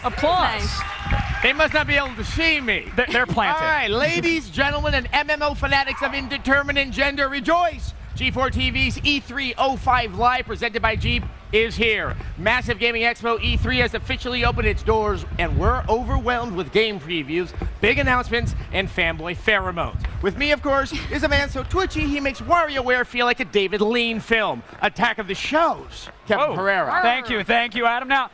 Applause. Nice. They must not be able to see me. They're planted. All right, ladies, gentlemen, and MMO fanatics of indeterminate gender, rejoice! G4 TV's E3 05 Live, presented by G, is here. Massive Gaming Expo E3 has officially opened its doors, and we're overwhelmed with game previews, big announcements, and fanboy pheromones. With me, of course, is a man so twitchy he makes WarioWare feel like a David Lean film. Attack of the Shows, Kevin Pereira. Thank you, Adam. Now,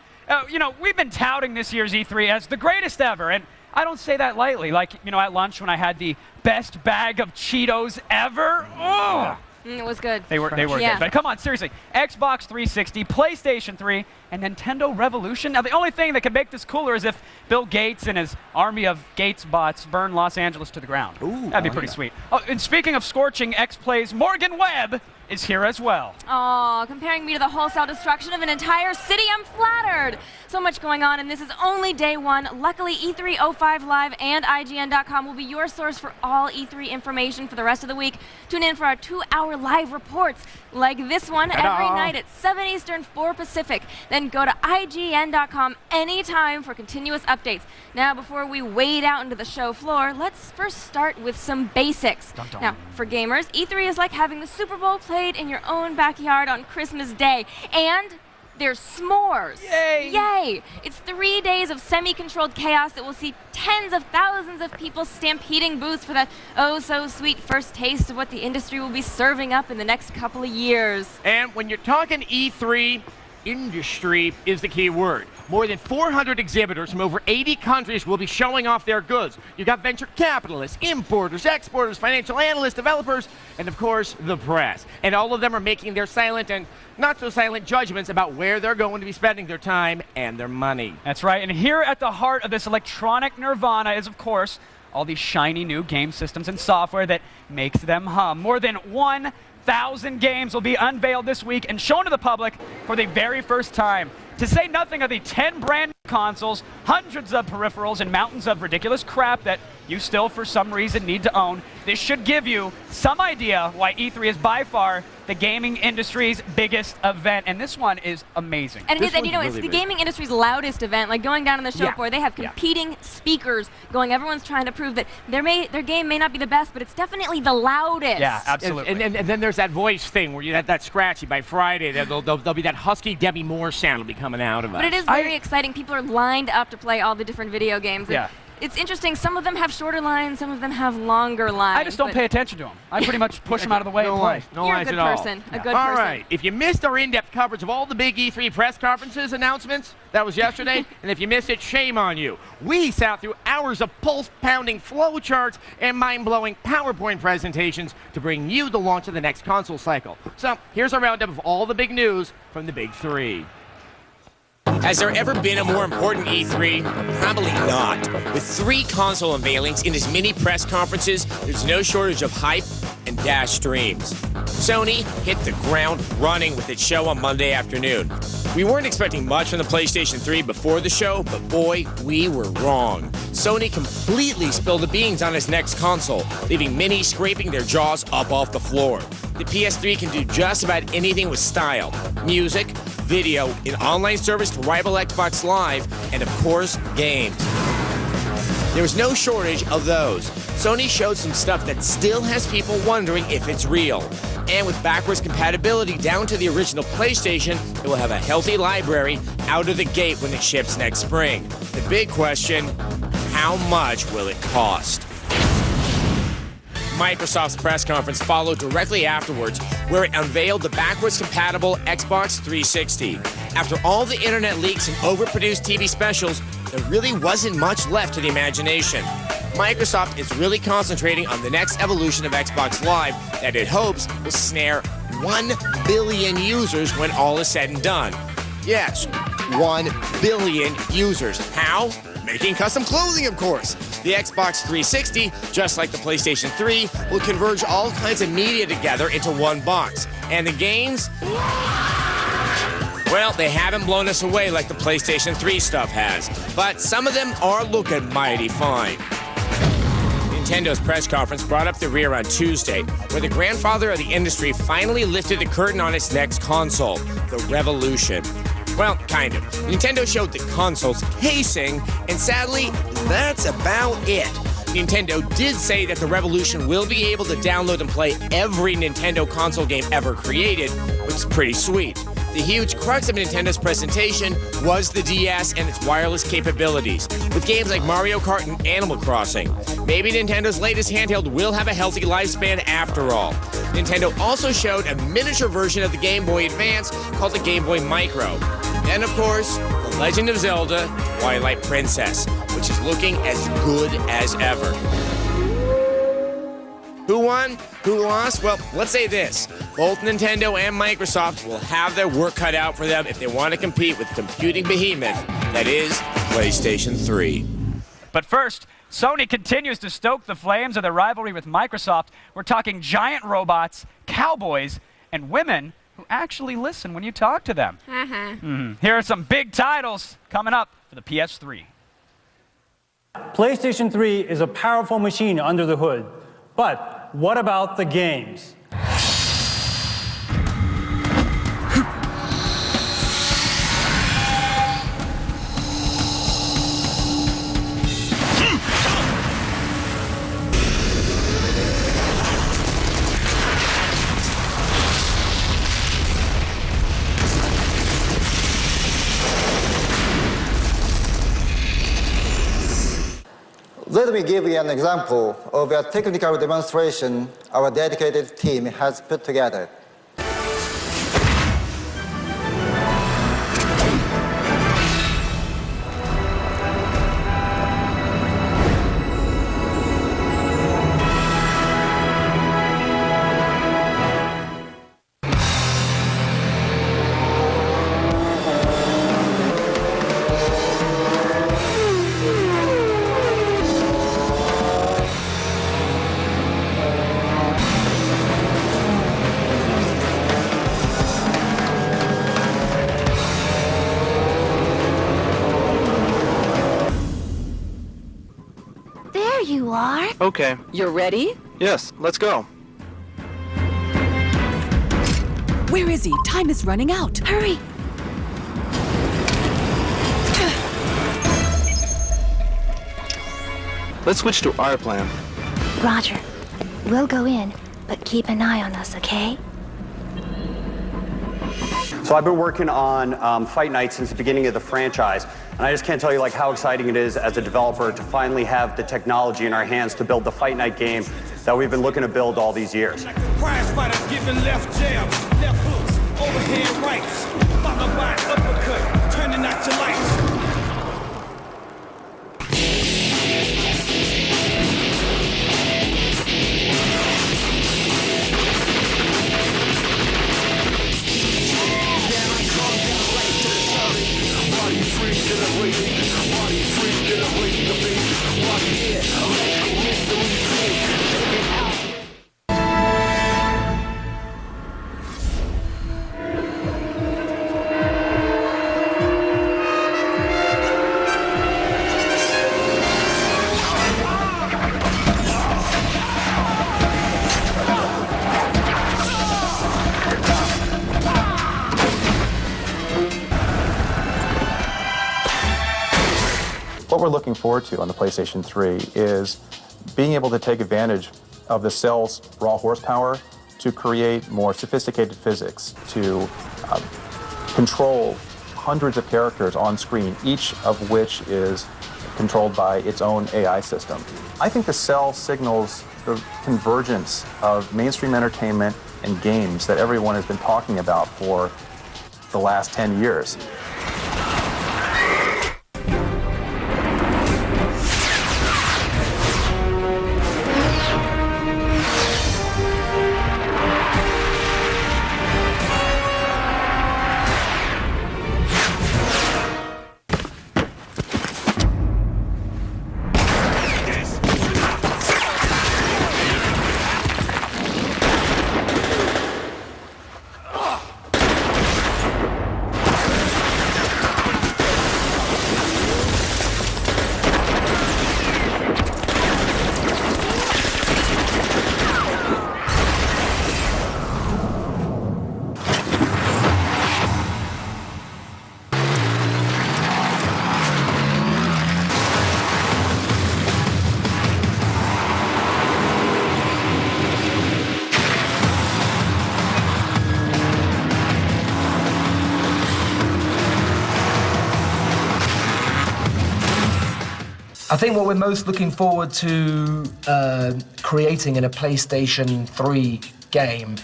you know, we've been touting this year's E3 as the greatest ever, and I don't say that lightly. Like, you know, at lunch when I had the best bag of Cheetos ever. Oh! It was good. They were good. But come on, seriously. Xbox 360, PlayStation 3, and Nintendo Revolution. Now, the only thing that could make this cooler is if Bill Gates and his army of Gates bots burn Los Angeles to the ground. Ooh, that'd be pretty sweet. Oh, and speaking of scorching, X-Play's Morgan Webb is here as well. Aw, comparing me to the wholesale destruction of an entire city, I'm flattered. So much going on, and this is only day one. Luckily, E3 05 Live and IGN.com will be your source for all E3 information for the rest of the week. Tune in for our 2-hour live reports, like this one every night at 7 Eastern, 4 Pacific. Then go to IGN.com anytime for continuous updates. Now, before we wade out into the show floor, let's first start with some basics. Dun-dun. Now, for gamers, E3 is like having the Super Bowl played in your own backyard on Christmas Day. And there's s'mores. Yay! Yay! It's 3 days of semi-controlled chaos that will see tens of thousands of people stampeding booths for that oh-so-sweet first taste of what the industry will be serving up in the next couple of years. And when you're talking E3, industry is the key word. More than 400 exhibitors from over 80 countries will be showing off their goods. You've got venture capitalists, importers, exporters, financial analysts, developers, and of course, the press. And all of them are making their silent and not so silent judgments about where they're going to be spending their time and their money. That's right, and here at the heart of this electronic nirvana is, of course, all these shiny new game systems and software that makes them hum. More than 1,000 games will be unveiled this week and shown to the public for the very first time. To say nothing of the 10 brand new consoles, hundreds of peripherals, and mountains of ridiculous crap that you still, for some reason, need to own. This should give you some idea why E3 is by far the gaming industry's biggest event, and this one is amazing. And it is, and you know, it's the gaming industry's loudest event. Like going down on the show floor, they have competing speakers going. Everyone's trying to prove that their game may not be the best, but it's definitely the loudest. Yeah, absolutely. And then there's that voice thing where you have that scratchy. By Friday, there'll be that husky Debbie Moore sound will be coming out of us. But it is very exciting. People are lined up to play all the different video games. Yeah. It's interesting. Some of them have shorter lines, some of them have longer lines. I just don't pay attention to them. I pretty much push them out of the way and play. You're a good person. A good person. All right. If you missed our in-depth coverage of all the big E3 press conferences announcements, that was yesterday, and if you missed it, shame on you. We sat through hours of pulse-pounding flow charts and mind-blowing PowerPoint presentations to bring you the launch of the next console cycle. So here's a roundup of all the big news from the big three. Has there ever been a more important E3? Probably not. With 3 console unveilings in as many press conferences, there's no shortage of hype and dash streams. Sony hit the ground running with its show on Monday afternoon. We weren't expecting much from the PlayStation 3 before the show, but boy, we were wrong. Sony completely spilled the beans on its next console, leaving many scraping their jaws up off the floor. The PS3 can do just about anything with style: music, video, an online service to rival Xbox Live, and of course, games. There was no shortage of those. Sony showed some stuff that still has people wondering if it's real. And with backwards compatibility down to the original PlayStation, it will have a healthy library out of the gate when it ships next spring. The big question, how much will it cost? Microsoft's press conference followed directly afterwards, where it unveiled the backwards-compatible Xbox 360. After all the internet leaks and overproduced TV specials, there really wasn't much left to the imagination. Microsoft is really concentrating on the next evolution of Xbox Live that it hopes will snare 1 billion users when all is said and done. Yes, 1 billion users. How? Making custom clothing, of course. The Xbox 360, just like the PlayStation 3, will converge all kinds of media together into one box. And the games? Well, they haven't blown us away like the PlayStation 3 stuff has, but some of them are looking mighty fine. Nintendo's press conference brought up the rear on Tuesday, where the grandfather of the industry finally lifted the curtain on its next console, the Revolution. Well, kind of. Nintendo showed the console's casing, and sadly, that's about it. Nintendo did say that the Revolution will be able to download and play every Nintendo console game ever created, which is pretty sweet. The huge crux of Nintendo's presentation was the DS and its wireless capabilities, with games like Mario Kart and Animal Crossing. Maybe Nintendo's latest handheld will have a healthy lifespan after all. Nintendo also showed a miniature version of the Game Boy Advance called the Game Boy Micro. And of course, The Legend of Zelda: Twilight Princess, which is looking as good as ever. Who won? Who lost? Well, let's say this. Both Nintendo and Microsoft will have their work cut out for them if they want to compete with the computing behemoth that is PlayStation 3. But first, Sony continues to stoke the flames of their rivalry with Microsoft. We're talking giant robots, cowboys, and women who actually listen when you talk to them. Here are some big titles coming up for the PS3. PlayStation 3 is a powerful machine under the hood, but what about the games? Let me give you an example of a technical demonstration our dedicated team has put together. You are? Okay. You're ready? Yes, let's go. Where is he? Time is running out. Hurry! Let's switch to our plan. Roger. We'll go in, but keep an eye on us, okay? So I've been working on Fight Night since the beginning of the franchise, and I just can't tell you how exciting it is as a developer to finally have the technology in our hands to build the Fight Night game that we've been looking to build all these years. Prize fighters giving left jabs, left hooks, overhand rights, followed by uppercut, turning out to lights. What we're looking forward to on the PlayStation 3 is being able to take advantage of the cell's raw horsepower to create more sophisticated physics, to control hundreds of characters on screen, each of which is controlled by its own AI system. I think the cell signals the convergence of mainstream entertainment and games that everyone has been talking about for the last 10 years. I think what we're most looking forward to creating in a PlayStation 3 game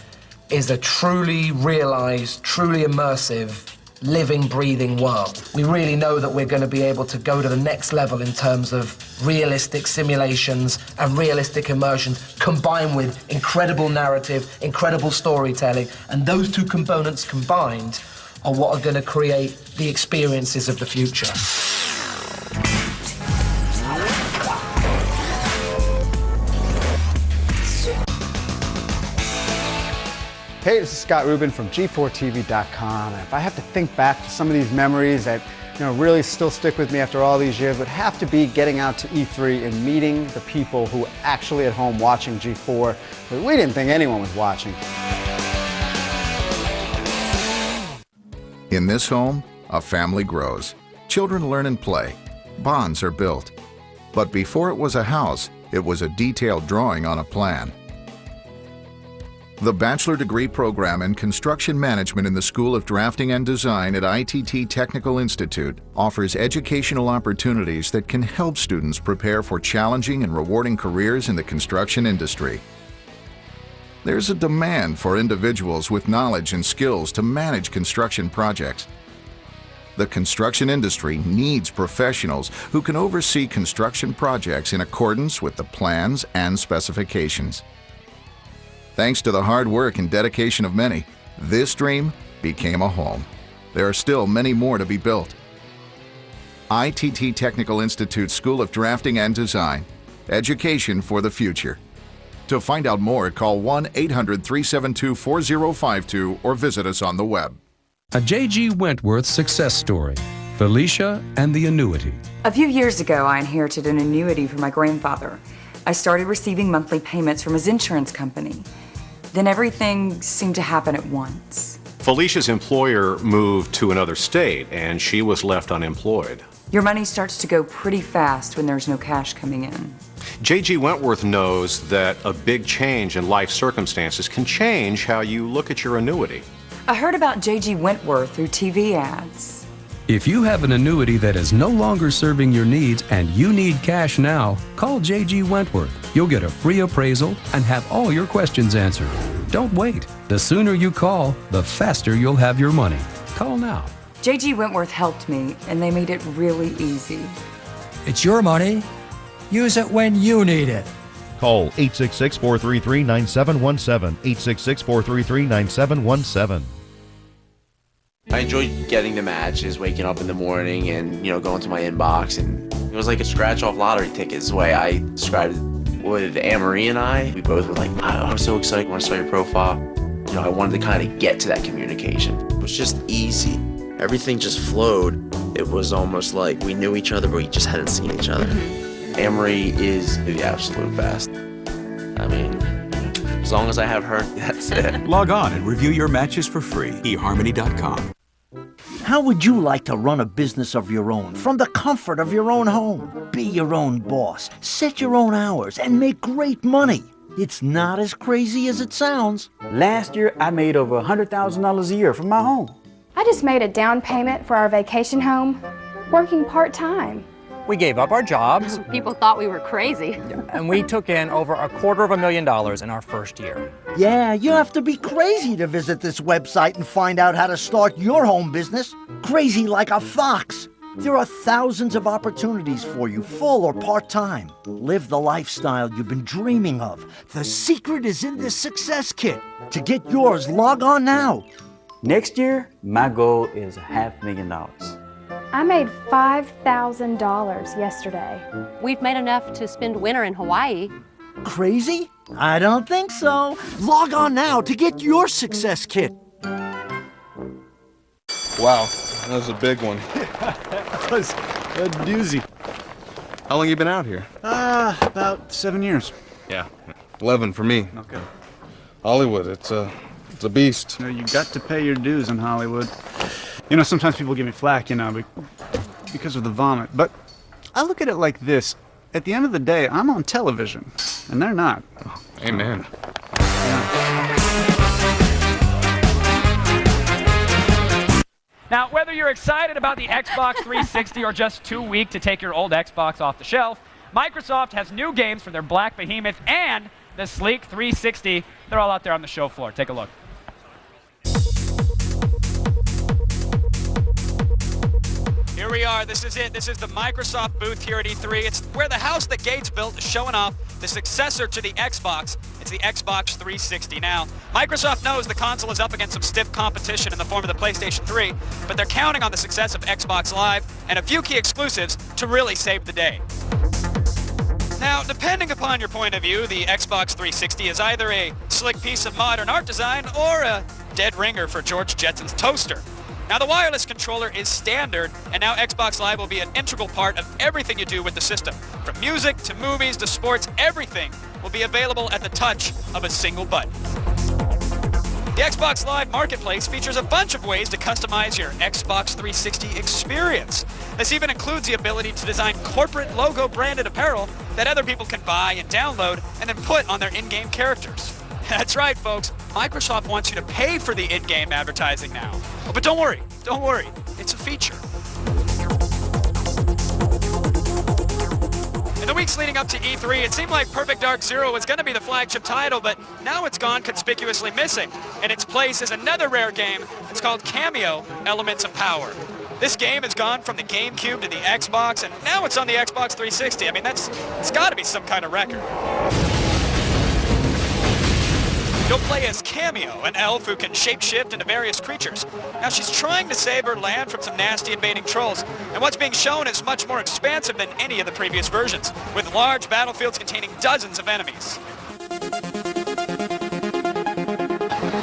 is a truly realized, truly immersive, living, breathing world. We really know that we're going to be able to go to the next level in terms of realistic simulations and realistic immersions combined with incredible narrative, incredible storytelling, and those two components combined are what are going to create the experiences of the future. Hey, this is Scott Rubin from G4TV.com, and if I have to think back to some of these memories that really still stick with me after all these years, would have to be getting out to E3 and meeting the people who were actually at home watching G4, but we didn't think anyone was watching. In this home, a family grows. Children learn and play. Bonds are built. But before it was a house, it was a detailed drawing on a plan. The Bachelor Degree Program in Construction Management in the School of Drafting and Design at ITT Technical Institute offers educational opportunities that can help students prepare for challenging and rewarding careers in the construction industry. There's a demand for individuals with knowledge and skills to manage construction projects. The construction industry needs professionals who can oversee construction projects in accordance with the plans and specifications. Thanks to the hard work and dedication of many, this dream became a home. There are still many more to be built. ITT Technical Institute School of Drafting and Design. Education for the future. To find out more, call 1-800-372-4052 or visit us on the web. A J.G. Wentworth success story. Felicia and the annuity. A few years ago, I inherited an annuity from my grandfather. I started receiving monthly payments from his insurance company. Then everything seemed to happen at once. Felicia's employer moved to another state, and she was left unemployed. Your money starts to go pretty fast when there's no cash coming in. J.G. Wentworth knows that a big change in life circumstances can change how you look at your annuity. I heard about J.G. Wentworth through TV ads. If you have an annuity that is no longer serving your needs and you need cash now, call J.G. Wentworth. You'll get a free appraisal and have all your questions answered. Don't wait. The sooner you call, the faster you'll have your money. Call now. J.G. Wentworth helped me, and they made it really easy. It's your money. Use it when you need it. Call 866-433-9717. 866-433-9717. I enjoyed getting the matches, waking up in the morning and, going to my inbox, and it was like a scratch-off lottery ticket is the way I described it. With Anne-Marie and we both were like, I was so excited when I saw your profile. I wanted to kind of get to that communication. It was just easy. Everything just flowed. It was almost like we knew each other, but we just hadn't seen each other. Anne-Marie is the absolute best. I mean, as long as I have her, that's it. Log on and review your matches for free. eHarmony.com. How would you like to run a business of your own from the comfort of your own home? Be your own boss, set your own hours, and make great money. It's not as crazy as it sounds. Last year, I made over $100,000 a year from my home. I just made a down payment for our vacation home, working part-time. We gave up our jobs. People thought we were crazy. And we took in over $250,000 in our first year. Yeah, you have to be crazy to visit this website and find out how to start your home business. Crazy like a fox. There are thousands of opportunities for you, full or part-time. Live the lifestyle you've been dreaming of. The secret is in this success kit. To get yours, log on now. Next year, my goal is $500,000. I made $5,000 yesterday. We've made enough to spend winter in Hawaii. Crazy? I don't think so. Log on now to get your success kit. Wow, that was a big one. That was a doozy. How long you been out here? About 7 years. Yeah, 11 for me. Okay. Hollywood, it's a beast. You got to pay your dues in Hollywood. Sometimes people give me flack, because of the vomit. But I look at it like this. At the end of the day, I'm on television, and they're not. Oh, amen. Now, Now, whether you're excited about the Xbox 360 or just too weak to take your old Xbox off the shelf, Microsoft has new games for their Black Behemoth and the sleek 360. They're all out there on the show floor. Take a look. Here we are. This is it. This is the Microsoft booth here at E3. It's where the house that Gates built is showing off the successor to the Xbox. It's the Xbox 360. Now, Microsoft knows the console is up against some stiff competition in the form of the PlayStation 3, but they're counting on the success of Xbox Live and a few key exclusives to really save the day. Now, depending upon your point of view, the Xbox 360 is either a slick piece of modern art design or a dead ringer for George Jetson's toaster. Now, the wireless controller is standard, and now Xbox Live will be an integral part of everything you do with the system. From music to movies to sports, everything will be available at the touch of a single button. The Xbox Live Marketplace features a bunch of ways to customize your Xbox 360 experience. This even includes the ability to design corporate logo branded apparel that other people can buy and download and then put on their in-game characters. That's right, folks. Microsoft wants you to pay for the in-game advertising now. Oh, but don't worry, it's a feature. In the weeks leading up to E3, it seemed like Perfect Dark Zero was going to be the flagship title, but now it's gone conspicuously missing. In its place is another rare game. It's called Cameo, Elements of Power. This game has gone from the GameCube to the Xbox, and now it's on the Xbox 360. I mean, it's got to be some kind of record. You'll play as Cameo, an elf who can shapeshift into various creatures. Now, she's trying to save her land from some nasty invading trolls, and what's being shown is much more expansive than any of the previous versions, with large battlefields containing dozens of enemies.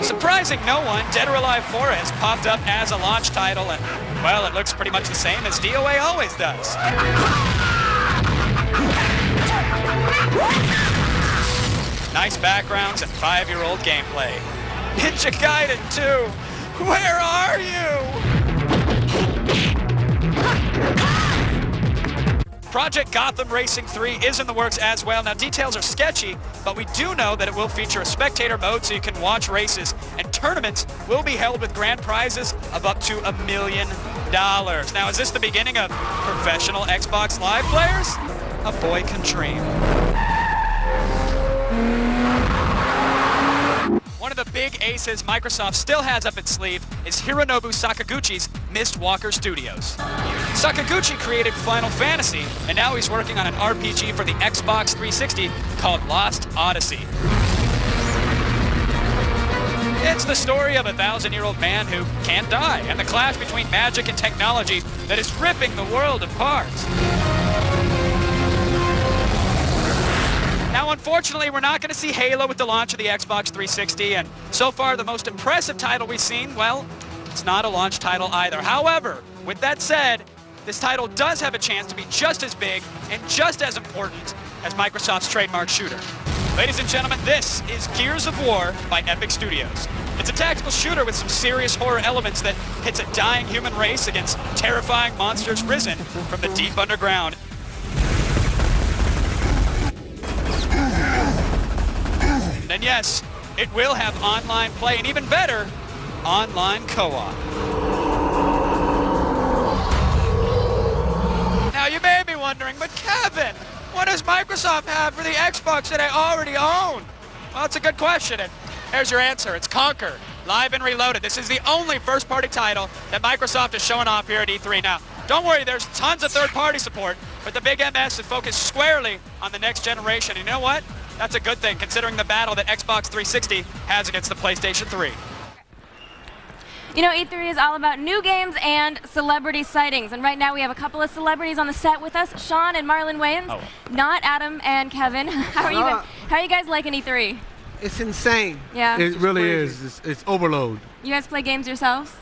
Surprising no one, Dead or Alive 4 has popped up as a launch title, and, well, it looks pretty much the same as DOA always does. Nice backgrounds and 5-year-old gameplay. Ninja Gaiden 2, where are you? Project Gotham Racing 3 is in the works as well. Now, details are sketchy, but we do know that it will feature a spectator mode so you can watch races, and tournaments will be held with grand prizes of up to $1 million. Now, is this the beginning of professional Xbox Live players? A boy can dream. One of the big aces Microsoft still has up its sleeve is Hironobu Sakaguchi's Mistwalker Studios. Sakaguchi created Final Fantasy, and now he's working on an RPG for the Xbox 360 called Lost Odyssey. It's the story of a 1,000-year-old man who can't die, and the clash between magic and technology that is ripping the world apart. Now, unfortunately, we're not going to see Halo with the launch of the Xbox 360, and so far the most impressive title we've seen, well, it's not a launch title either. However, with that said, this title does have a chance to be just as big and just as important as Microsoft's trademark shooter. Ladies and gentlemen, this is Gears of War by Epic Studios. It's a tactical shooter with some serious horror elements that pits a dying human race against terrifying monsters risen from the deep underground. And yes, it will have online play, and even better, online co-op. Now you may be wondering, but Kevin, what does Microsoft have for the Xbox that I already own? Well, it's a good question, and here's your answer. It's Conquer, Live and Reloaded. This is the only first-party title that Microsoft is showing off here at E3 now. Don't worry, there's tons of third-party support, but the big MS is focused squarely on the next generation. And you know what? That's a good thing, considering the battle that Xbox 360 has against the PlayStation 3. You know, E3 is all about new games and celebrity sightings. And right now we have a couple of celebrities on the set with us, Sean and Marlon Wayans, not Adam and Kevin. How are you guys liking E3? It's insane. Yeah. It really is. It's overload. You guys play games yourselves?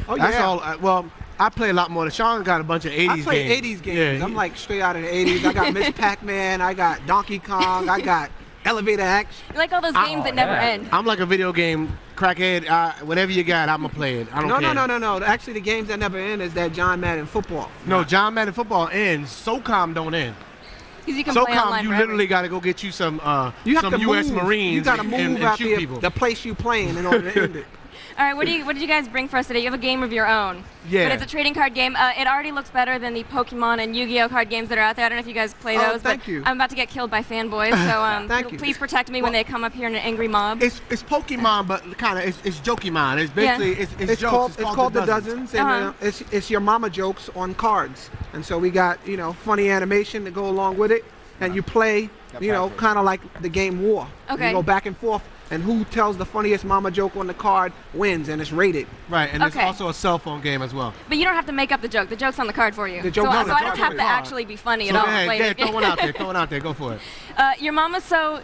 Oh, yeah. That's all. Well, I play a lot more. Sean got a bunch of 80s games. I play 80s games. Yeah. I'm like straight out of the 80s. I got Miss Pac-Man. I got Donkey Kong. I got Elevator Axe. You like all those games that never end. I'm like a video game crackhead. Whatever you got, I'm going to play it. I don't care. No. Actually, the games that never end is that John Madden football. No, John Madden football ends. SOCOM don't end. You can play online you forever. literally got to go get you some you have to U.S. move. Marines you gotta move and out shoot people. the place you playing in order to end it. All right, what did you guys bring for us today? You have a game of your own. Yeah. But it's a trading card game. It already looks better than the Pokemon and Yu-Gi-Oh card games that are out there. I don't know if you guys play those, thank you. I'm about to get killed by fanboys, so Thank you. please protect me when they come up here in an angry mob. It's Pokemon, but kind of it's Jokemon. It's basically it's jokes. It's called the Dozens, and it's your mama jokes on cards. And so we got funny animation to go along with it, and you play kind of like the game War. Okay. You go back and forth, and who tells the funniest mama joke on the card wins, and it's rated. Right, and it's also a cell phone game as well. But you don't have to make up the joke. The joke's on the card for you. The joke so on the I card don't have for to you. actually be funny So at all. hey, throw one out there. Throw one out there. Go for it. Your mama's so...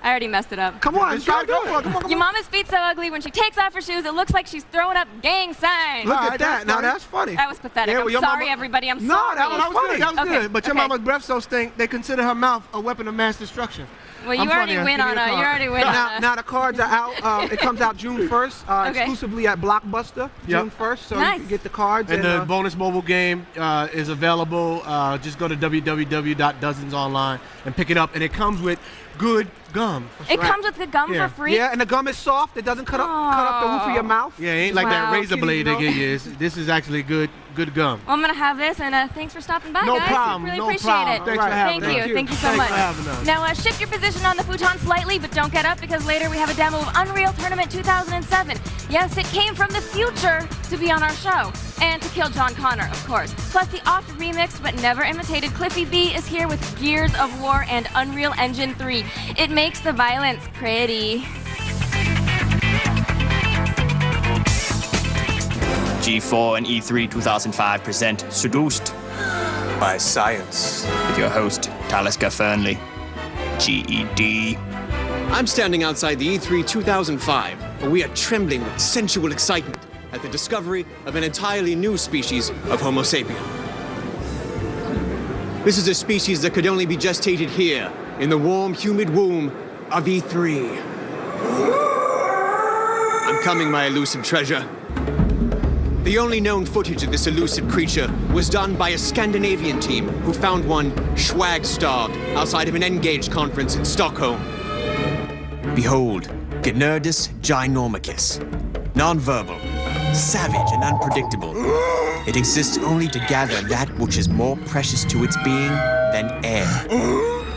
I already messed it up. Come on, try to do it. Come on. Your mama's feet so ugly, when she takes off her shoes, it looks like she's throwing up gang signs. Look at that. Now that's funny. That was pathetic. Yeah, well, I'm your sorry, mama- everybody. I'm No, sorry. that was funny. That was good. But your okay. mama's breath so stink, they consider her mouth a weapon of mass destruction. Well, you already win on a. You already win on a. Now the cards are out. It comes out June 1st, exclusively at Blockbuster. June 1st, so you can get the cards. And the bonus mobile game is available. Just go to www.dozensonline and pick it up. And it comes with good gum. It comes with the gum for free? Yeah, and the gum is soft. It doesn't cut up the roof of your mouth. Yeah, it ain't like that razor blade they give you. This is actually good gum. Well, I'm going to have this, and thanks for stopping by, No guys. problem, Really no appreciate problem. it. Thanks for having us. Thank you so Thanks much. for having us. Now, shift your position on the futon slightly, but don't get up, because later we have a demo of Unreal Tournament 2007. Yes, it came from the future to be on our show. And to kill John Connor, of course. Plus, the oft-remixed but never imitated Cliffy B is here with Gears of War and Unreal Engine 3. It makes the violence pretty. G4 and E3 2005 present Seduced by Science with your host, Talisker Fernley, G.E.D. I'm standing outside the E3 2005, where we are trembling with sensual excitement at the discovery of an entirely new species of Homo sapien. This is a species that could only be gestated here, in the warm, humid womb of E3. I'm coming, my elusive treasure. The only known footage of this elusive creature was done by a Scandinavian team who found one swag-starved outside of an Engage conference in Stockholm. Behold, Gnerdus ginormicus. Non-verbal, savage and unpredictable. It exists only to gather that which is more precious to its being than air.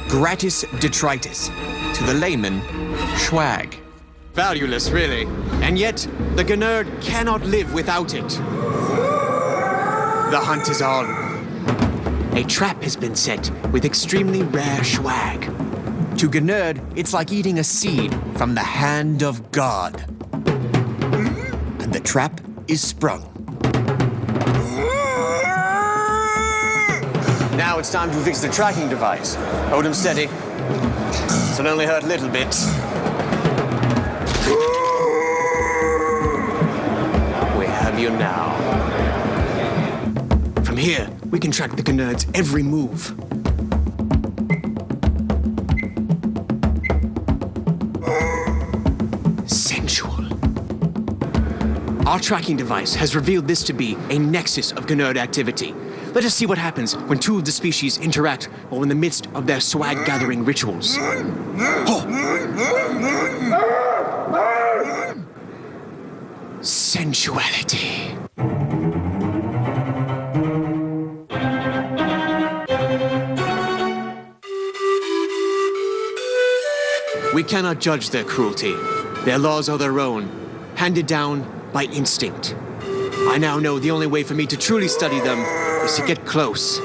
Gratis detritus. To the layman, swag. Valueless, really. And yet, the Gnerd cannot live without it. The hunt is on. A trap has been set with extremely rare swag. To Gnerd, it's like eating a seed from the hand of God. And the trap is sprung. Now it's time to fix the tracking device. Hold him steady. This'll only hurt a little bit. We have you now. From here, we can track the Gnerd's every move. Sensual. Our tracking device has revealed this to be a nexus of Gnerd activity. Let us see what happens when two of the species interact while in the midst of their swag-gathering rituals. Sensuality. We cannot judge their cruelty. Their laws are their own, handed down by instinct. I now know the only way for me to truly study them is to get close.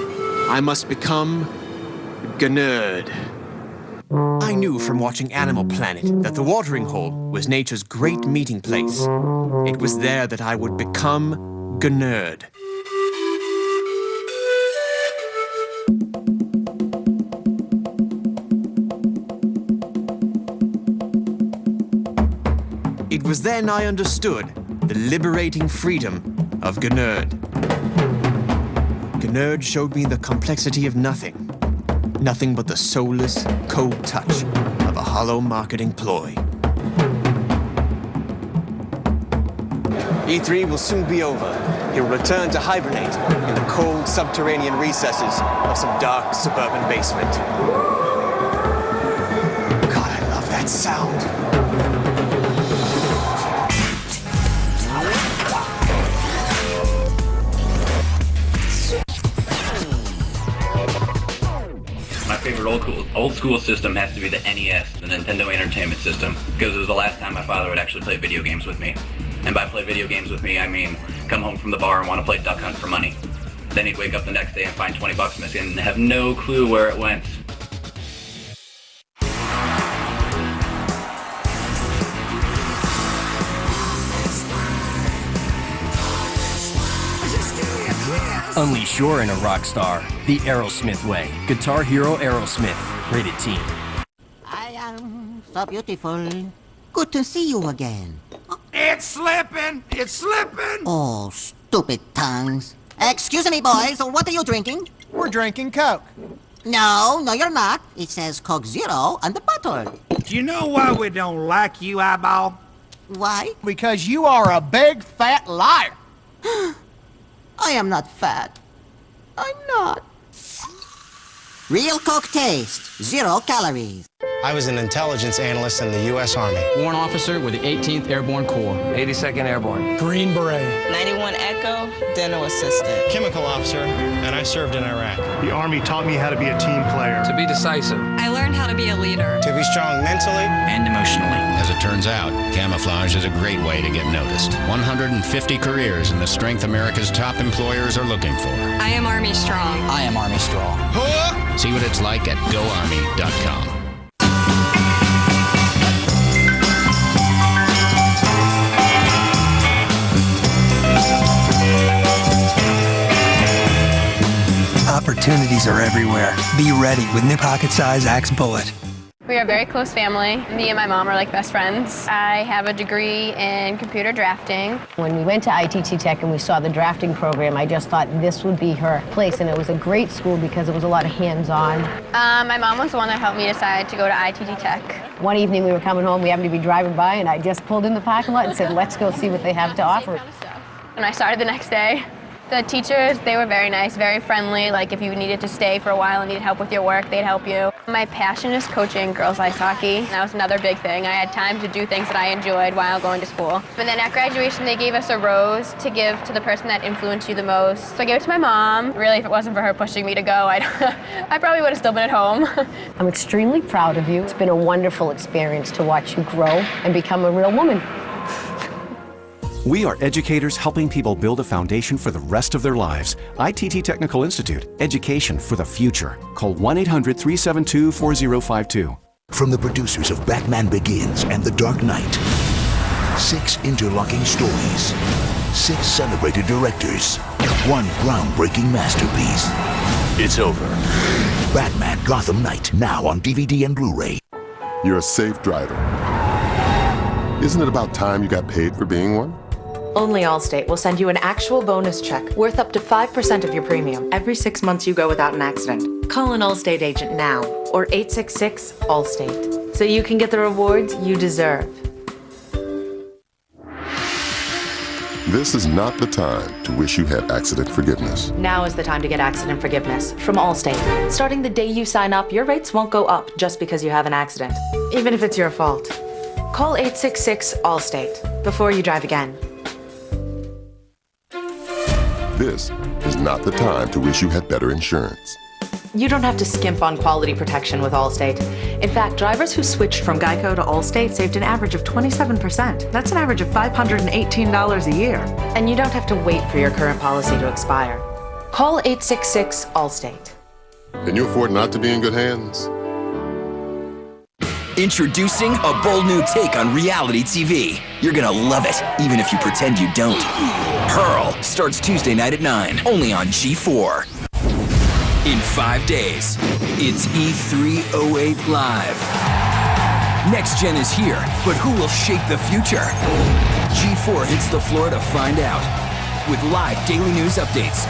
I must become Gnerd. I knew from watching Animal Planet that the watering hole was nature's great meeting place. It was there that I would become Gnerd. It was then I understood the liberating freedom of Gnerd. Gnerd showed me the complexity of nothing. Nothing but the soulless, cold touch of a hollow marketing ploy. E3 will soon be over. He will return to hibernate in the cold subterranean recesses of some dark suburban basement. God, I love that sound. old school system has to be the NES, the Nintendo Entertainment System, because it was the last time my father would actually play video games with me. And by play video games with me, I mean come home from the bar and want to play Duck Hunt for money. Then he'd wake up the next day and find $20 missing and have no clue where it went. Unleash your inner rock star the Aerosmith way. Guitar Hero Aerosmith. Rated Teen. I am so beautiful. Good to see you again. It's slipping! It's slipping! Oh, stupid tongues. Excuse me, boys. What are you drinking? We're drinking Coke. No, you're not. It says Coke Zero on the bottle. Do you know why we don't like you, Eyeball? Why? Because you are a big, fat liar. I am not fat. I'm not. Real Coke taste. 0 calories. I was an intelligence analyst in the U.S. Army. Warrant officer with the 18th Airborne Corps. 82nd Airborne. Green Beret. 91 Ecko, dental assistant. Chemical officer, and I served in Iraq. The Army taught me how to be a team player. To be decisive. I learned how to be a leader. To be strong mentally and emotionally. As it turns out, camouflage is a great way to get noticed. 150 careers in the strength America's top employers are looking for. I am Army Strong. I am Army Strong. See what it's like at GoArmy.com. Opportunities are everywhere. Be ready with new pocket-size Axe Bullet. We are a very close family. Me and my mom are like best friends. I have a degree in computer drafting. When we went to ITT Tech and we saw the drafting program, I just thought this would be her place, and it was a great school because it was a lot of hands-on. My mom was the one that helped me decide to go to ITT Tech. One evening we were coming home, we happened to be driving by, and I just pulled in the parking lot and said, let's go see what they have to offer. And I started the next day. The teachers, they were very nice, very friendly. Like if you needed to stay for a while and needed help with your work, they'd help you. My passion is coaching girls ice hockey. That was another big thing. I had time to do things that I enjoyed while going to school. And then at graduation, they gave us a rose to give to the person that influenced you the most. So I gave it to my mom. Really, if it wasn't for her pushing me to go, I probably would have still been at home. I'm extremely proud of you. It's been a wonderful experience to watch you grow and become a real woman. We are educators helping people build a foundation for the rest of their lives. ITT Technical Institute, education for the future. Call 1-800-372-4052. From the producers of Batman Begins and The Dark Knight, 6 interlocking stories, 6 celebrated directors, 1 groundbreaking masterpiece. It's over. Batman Gotham Knight, now on DVD and Blu-ray. You're a safe driver. Isn't it about time you got paid for being one? Only Allstate will send you an actual bonus check worth up to 5% of your premium every 6 months you go without an accident. Call an Allstate agent now or 866-ALLSTATE so you can get the rewards you deserve. This is not the time to wish you had accident forgiveness. Now is the time to get accident forgiveness from Allstate. Starting the day you sign up, your rates won't go up just because you have an accident, even if it's your fault. Call 866-ALLSTATE before you drive again. This is not the time to wish you had better insurance. You don't have to skimp on quality protection with Allstate. In fact, drivers who switched from Geico to Allstate saved an average of 27%. That's an average of $518 a year. And you don't have to wait for your current policy to expire. Call 866-ALLSTATE. Can you afford not to be in good hands? Introducing a bold new take on reality TV. You're gonna love it, even if you pretend you don't. Hurl starts Tuesday night at 9, only on G4. In 5 days, it's E3 08 Live. Next Gen is here, but who will shape the future? G4 hits the floor to find out. With live daily news updates,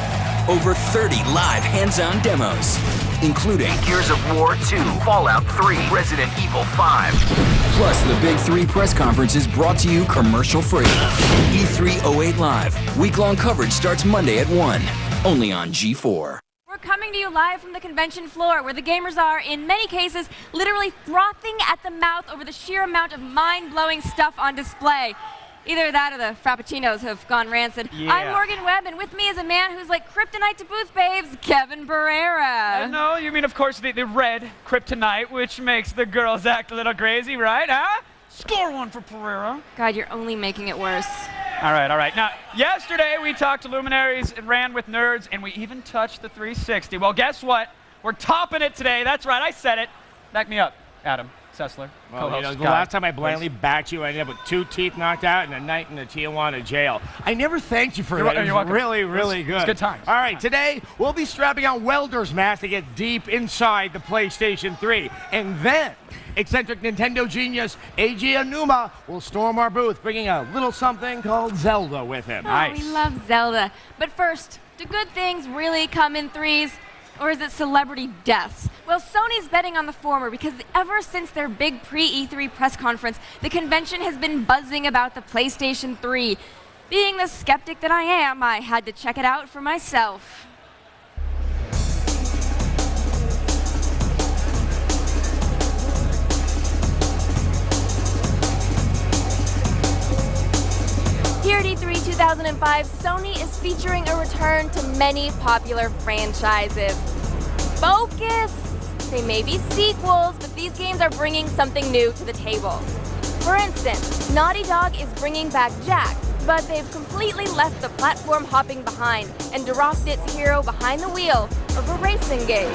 over 30 live hands-on demos, including Gears of War 2, Fallout 3, Resident Evil 5. Plus the Big 3 press conferences brought to you commercial-free. E3 08 Live. Week-long coverage starts Monday at 1, only on G4. We're coming to you live from the convention floor, where the gamers are, in many cases, literally frothing at the mouth over the sheer amount of mind-blowing stuff on display. Either that or the Frappuccinos have gone rancid. Yeah. I'm Morgan Webb, and with me is a man who's like kryptonite to booth babes, Kevin Pereira. No, you mean, of course, the red kryptonite, which makes the girls act a little crazy, right, huh? Score one for Pereira. God, you're only making it worse. All right. Now, yesterday we talked to luminaries and ran with nerds, and we even touched the 360. Well, guess what? We're topping it today. That's right, I said it. Back me up, Adam Sessler. Well, the last time I blindly backed you, I ended up with 2 teeth knocked out and a night in the Tijuana jail. I never thanked you for that. It was really good. It's good times. All right, today we'll be strapping on welder's masks to get deep inside the PlayStation 3. And then eccentric Nintendo genius Eiji Aonuma will storm our booth, bringing a little something called Zelda with him. Oh, we love Zelda. But first, do good things really come in threes? Or is it celebrity deaths? Well, Sony's betting on the former because ever since their big pre-E3 press conference, the convention has been buzzing about the PlayStation 3. Being the skeptic that I am, I had to check it out for myself. Here at E3 2005, Sony is featuring a return to many popular franchises. Focus! They may be sequels, but these games are bringing something new to the table. For instance, Naughty Dog is bringing back Jak, but they've completely left the platform hopping behind and dropped its hero behind the wheel of a racing game.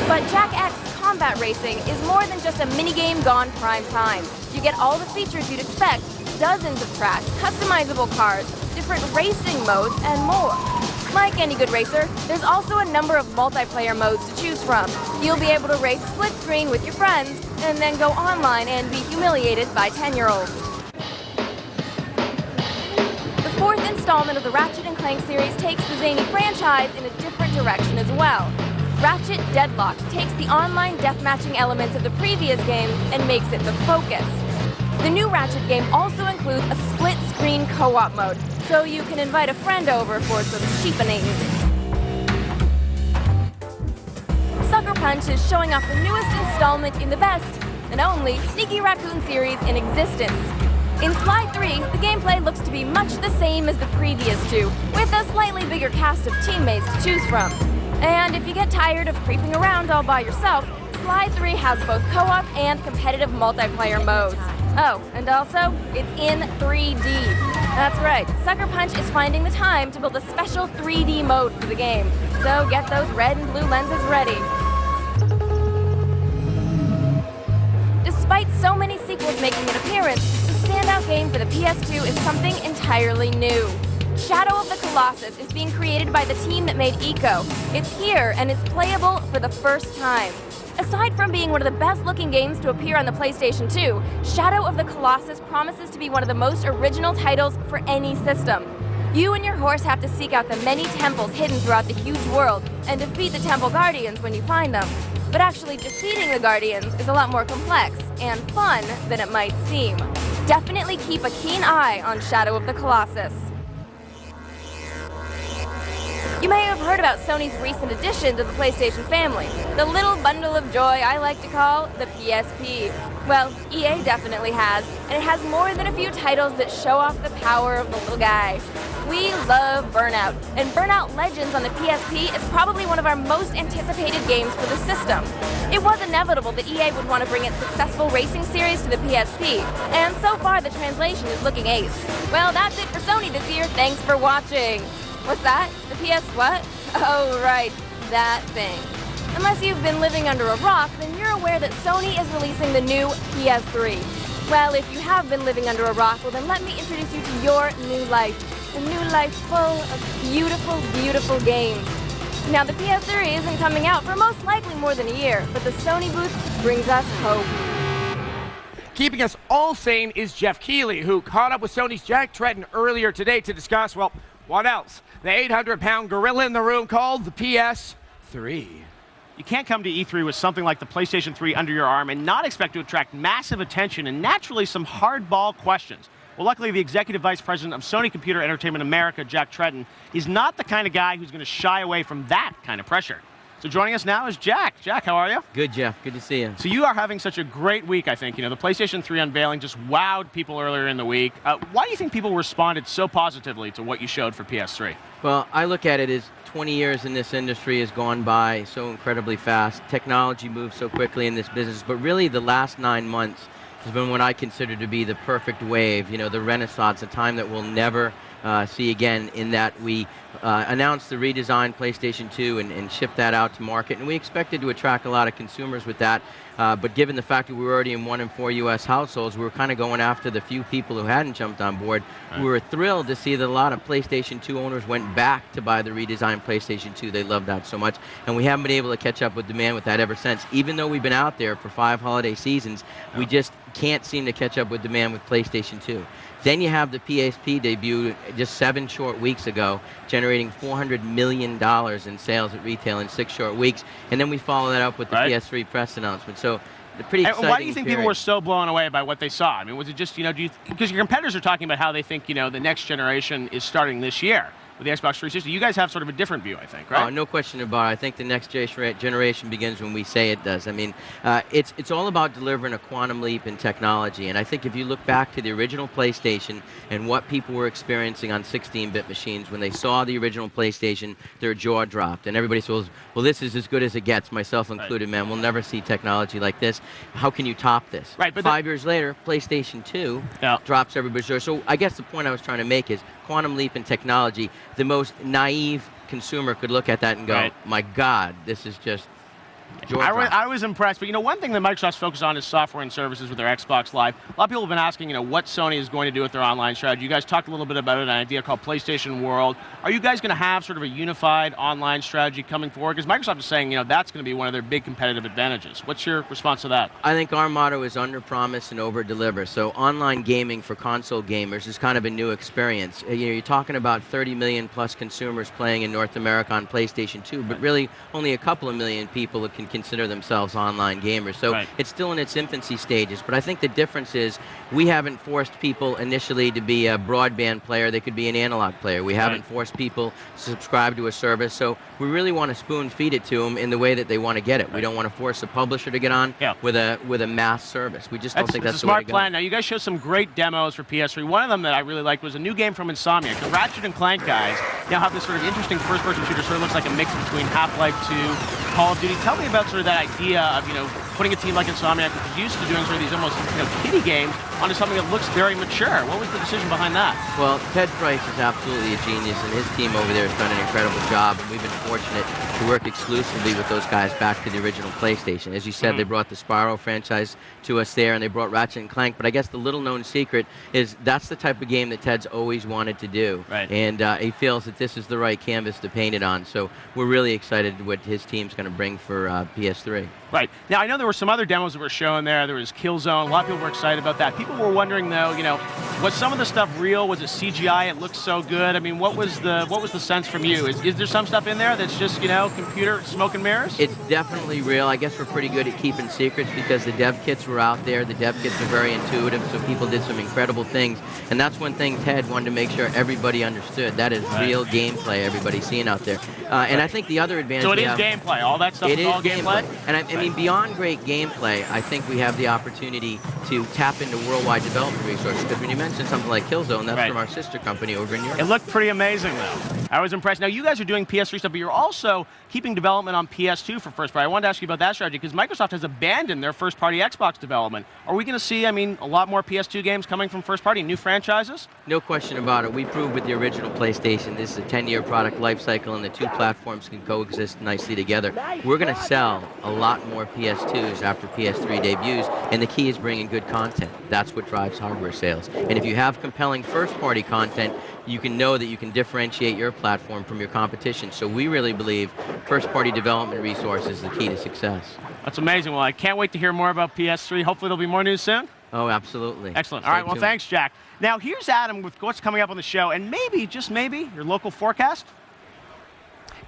But Jak X Combat Racing is more than just a minigame gone prime time. You get all the features you'd expect, dozens of tracks, customizable cars, different racing modes, and more. Like any good racer, there's also a number of multiplayer modes to choose from. You'll be able to race split screen with your friends, and then go online and be humiliated by 10-year-olds. The 4th installment of the Ratchet & Clank series takes the zany franchise in a different direction as well. Ratchet Deadlocked takes the online deathmatching elements of the previous game and makes it the focus. The new Ratchet game also includes a split-screen co-op mode, so you can invite a friend over for some sheepening. Sucker Punch is showing off the newest installment in the best and only Sneaky Raccoon series in existence. In Sly 3, the gameplay looks to be much the same as the previous 2, with a slightly bigger cast of teammates to choose from. And if you get tired of creeping around all by yourself, Sly 3 has both co-op and competitive multiplayer modes. Oh, and also, it's in 3D. That's right, Sucker Punch is finding the time to build a special 3D mode for the game. So get those red and blue lenses ready. Despite so many sequels making an appearance, the standout game for the PS2 is something entirely new. Shadow of the Colossus is being created by the team that made Ecko. It's here, and it's playable for the first time. Aside from being one of the best-looking games to appear on the PlayStation 2, Shadow of the Colossus promises to be one of the most original titles for any system. You and your horse have to seek out the many temples hidden throughout the huge world and defeat the temple guardians when you find them. But actually defeating the guardians is a lot more complex and fun than it might seem. Definitely keep a keen eye on Shadow of the Colossus. You may have heard about Sony's recent addition to the PlayStation family, the little bundle of joy I like to call the PSP. Well, EA definitely has, and it has more than a few titles that show off the power of the little guy. We love Burnout, and Burnout Legends on the PSP is probably one of our most anticipated games for the system. It was inevitable that EA would want to bring its successful racing series to the PSP, and so far the translation is looking ace. Well, that's it for Sony this year. Thanks for watching. What's that? The PS what? Oh, right, that thing. Unless you've been living under a rock, then you're aware that Sony is releasing the new PS3. Well, if you have been living under a rock, well then let me introduce you to your new life. A new life full of beautiful, beautiful games. Now, the PS3 isn't coming out for most likely more than a year, but the Sony booth brings us hope. Keeping us all sane is Geoff Keighley, who caught up with Sony's Jack Treton earlier today to discuss, well, what else? The 800-pound gorilla in the room called the PS3. You can't come to E3 with something like the PlayStation 3 under your arm and not expect to attract massive attention and naturally some hardball questions. Well, luckily, the Executive Vice President of Sony Computer Entertainment America, Jack Treton, is not the kind of guy who's going to shy away from that kind of pressure. So joining us now is Jack. Jack, how are you? Good, Geoff. Good to see you. So you are having such a great week, I think. You know, the PlayStation 3 unveiling just wowed people earlier in the week. Why do you think people responded so positively to what you showed for PS3? Well, I look at it as 20 years in this industry has gone by so incredibly fast. Technology moves so quickly in this business, but really the last 9 months has been what I consider to be the perfect wave, you know, the renaissance, a time that we'll never see again, in that we announced the redesigned PlayStation 2 and shipped that out to market, and we expected to attract a lot of consumers with that, but given the fact that we were already in 1 in 4 U.S. households, we were kind of going after the few people who hadn't jumped on board. Right. We were thrilled to see that a lot of PlayStation 2 owners went back to buy the redesigned PlayStation 2. They loved that so much, and we haven't been able to catch up with demand with that ever since. Even though we've been out there for 5 holiday seasons, we just can't seem to catch up with demand with PlayStation 2. Then you have the Psp Debut just 7 short weeks ago, generating $400 million in sales at retail in 6 short weeks. And then we follow that up with the PS3 press announcement. So the pretty exciting Why do you think period. people were so blown away by what they saw? I mean, was it just, you know, because your competitors are talking about how they think, you know, the next generation is starting this year with the Xbox 360. You guys have sort of a different view, I think, right? Oh, no question about it. I think the next generation begins when we say it does. I mean, it's all about delivering a quantum leap in technology. And I think if you look back to the original PlayStation and what people were experiencing on 16-bit machines, when they saw the original PlayStation, their jaw dropped. And everybody says, well, this is as good as it gets, myself included, man. We'll never see technology like this. How can you top this? Right, but 5 years later, PlayStation 2 drops everybody's jaw. So I guess the point I was trying to make is quantum leap in technology. The most naive consumer could look at that and go, my God, this is just I was impressed, but you know, one thing that Microsoft's focused on is software and services with their Xbox Live. A lot of people have been asking, you know, what Sony is going to do with their online strategy. You guys talked a little bit about it, an idea called PlayStation World. Are you guys going to have sort of a unified online strategy coming forward? Because Microsoft is saying, you know, that's going to be one of their big competitive advantages. What's your response to that? I think our motto is under promise and over deliver. So online gaming for console gamers is kind of a new experience. You know, you're talking about 30 million plus consumers playing in North America on PlayStation 2, but really only a couple of million people that can consider themselves online gamers. So it's still in its infancy stages, but I think the difference is we haven't forced people initially to be a broadband player. They could be an analog player. We haven't forced people to subscribe to a service, so we really want to spoon feed it to them in the way that they want to get it. We don't want to force a publisher to get on with a mass service. We just don't think that's a smart plan. Now, you guys showed some great demos for PS3. One of them that I really liked was a new game from Insomniac. The Ratchet and Clank guys now have this sort of interesting first-person shooter, sort of looks like a mix between Half-Life 2, Call of Duty. Tell me about sort of that idea of, you know, putting a team like Insomniac, which is used to doing sort of these almost, you know, kiddie games, onto something that looks very mature. What was the decision behind that? Well, Ted Price is absolutely a genius, and his team over there has done an incredible job, and we've been fortunate to work exclusively with those guys back to the original PlayStation. As you said, they brought the Spyro franchise to us there, and they brought Ratchet and Clank, but I guess the little-known secret is that's the type of game that Ted's always wanted to do, and he feels that this is the right canvas to paint it on, so we're really excited what his team's going to bring for PS3. Right. Now, I know there were some other demos that were shown there. There was Killzone. A lot of people were excited about that. People were wondering, though, you know, was some of the stuff real? Was it CGI? It looked so good. I mean, what was the sense from you? Is there some stuff in there that's just, you know, computer smoke and mirrors? It's definitely real. I guess we're pretty good at keeping secrets because the dev kits were out there. The dev kits are very intuitive, so people did some incredible things. And that's one thing Ted wanted to make sure everybody understood. That is real gameplay everybody's seeing out there. And I think the other advantage So it is gameplay. All that stuff is all gameplay? And I mean, beyond great gameplay, I think we have the opportunity to tap into worldwide development resources. Because when you mention something like Killzone, that's from our sister company over in Europe. It looked pretty amazing, though. I was impressed. Now, you guys are doing PS3 stuff, but you're also keeping development on PS2 for first party. I wanted to ask you about that strategy, because Microsoft has abandoned their first-party Xbox development. Are we going to see, I mean, a lot more PS2 games coming from first-party, new franchises? No question about it. We proved with the original PlayStation, this is a 10-year product life cycle, and the two platforms can coexist nicely together. We're going to sell a lot more PS2s after PS3 debuts, and the key is bringing good content. That's what drives hardware sales. And if you have compelling first-party content, you can know that you can differentiate your platform from your competition. So we really believe first-party development resource is the key to success. That's amazing. Well, I can't wait to hear more about PS3. Hopefully there'll be more news soon. Oh, absolutely. Excellent. All right, well, thanks, Jack. Now, here's Adam with what's coming up on the show, and maybe, just maybe, your local forecast?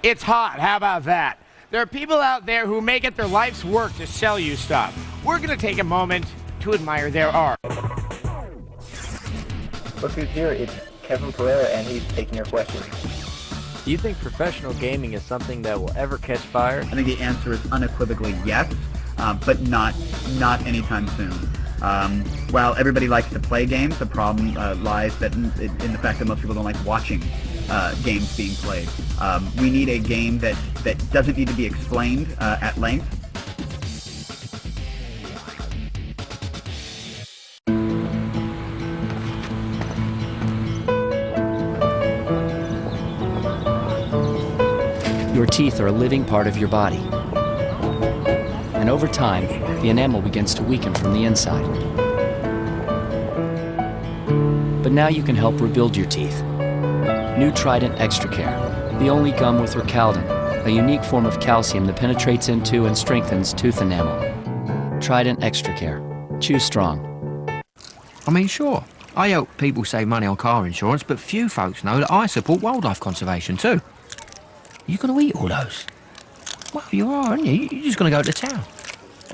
It's hot. How about that? There are people out there who make it their life's work to sell you stuff. We're going to take a moment to admire their art. Look who's here. It's Kevin Pereira, and he's taking your questions. Do you think professional gaming is something that will ever catch fire? I think the answer is unequivocally yes, but not anytime soon. While everybody likes to play games, the problem lies in the fact that most people don't like watching games being played. We need a game that doesn't need to be explained at length. Your teeth are a living part of your body. And over time, the enamel begins to weaken from the inside. But now you can help rebuild your teeth. New Trident Extra Care, the only gum with Recaldin, a unique form of calcium that penetrates into and strengthens tooth enamel. Trident Extra Care. Choose strong. I mean, sure, I help people save money on car insurance, but few folks know that I support wildlife conservation too. You gonna eat all those? Well, you are, aren't you? You're just gonna go to town.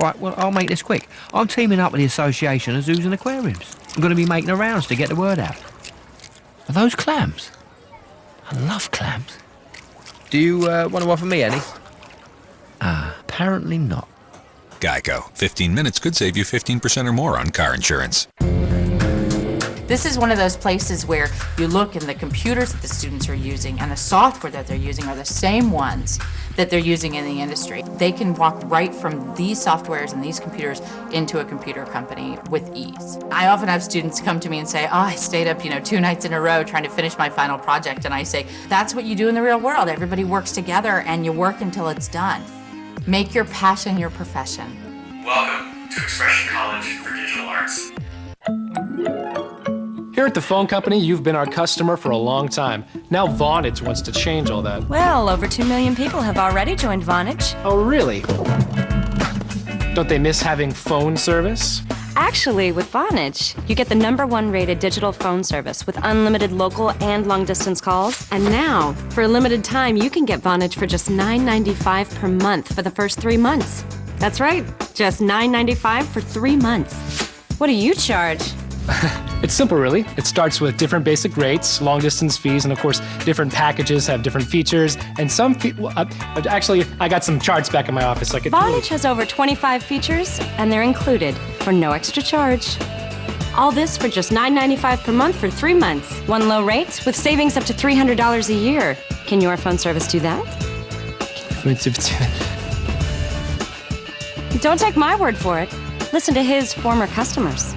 All right, well, I'll make this quick. I'm teaming up with the Association of Zoos and Aquariums. I'm gonna be making the rounds to get the word out. Are those clams? I love clams. Do you want to offer me any? Apparently not. Geico. 15 minutes could save you 15% or more on car insurance. This is one of those places where you look and the computers that the students are using and the software that they're using are the same ones that they're using in the industry. They can walk right from these softwares and these computers into a computer company with ease. I often have students come to me and say, oh, I stayed up 2 nights in a row trying to finish my final project. And I say, that's what you do in the real world. Everybody works together and you work until it's done. Make your passion your profession. Welcome to Expression College for Digital Arts. Here at the phone company, you've been our customer for a long time. Now Vonage wants to change all that. Well, over 2 million people have already joined Vonage. Oh, really? Don't they miss having phone service? Actually, with Vonage, you get the #1 rated digital phone service with unlimited local and long-distance calls. And now, for a limited time, you can get Vonage for just $9.95 per month for the first 3 months. That's right, just $9.95 for 3 months. What do you charge? It's simple, really. It starts with different basic rates, long-distance fees, and of course, different packages have different features. And some actually, I got some charts back in my office. Vonage has over 25 features, and they're included for no extra charge. All this for just $9.95 per month for 3 months. One low rate with savings up to $300 a year. Can your phone service do that? Don't take my word for it. Listen to his former customers.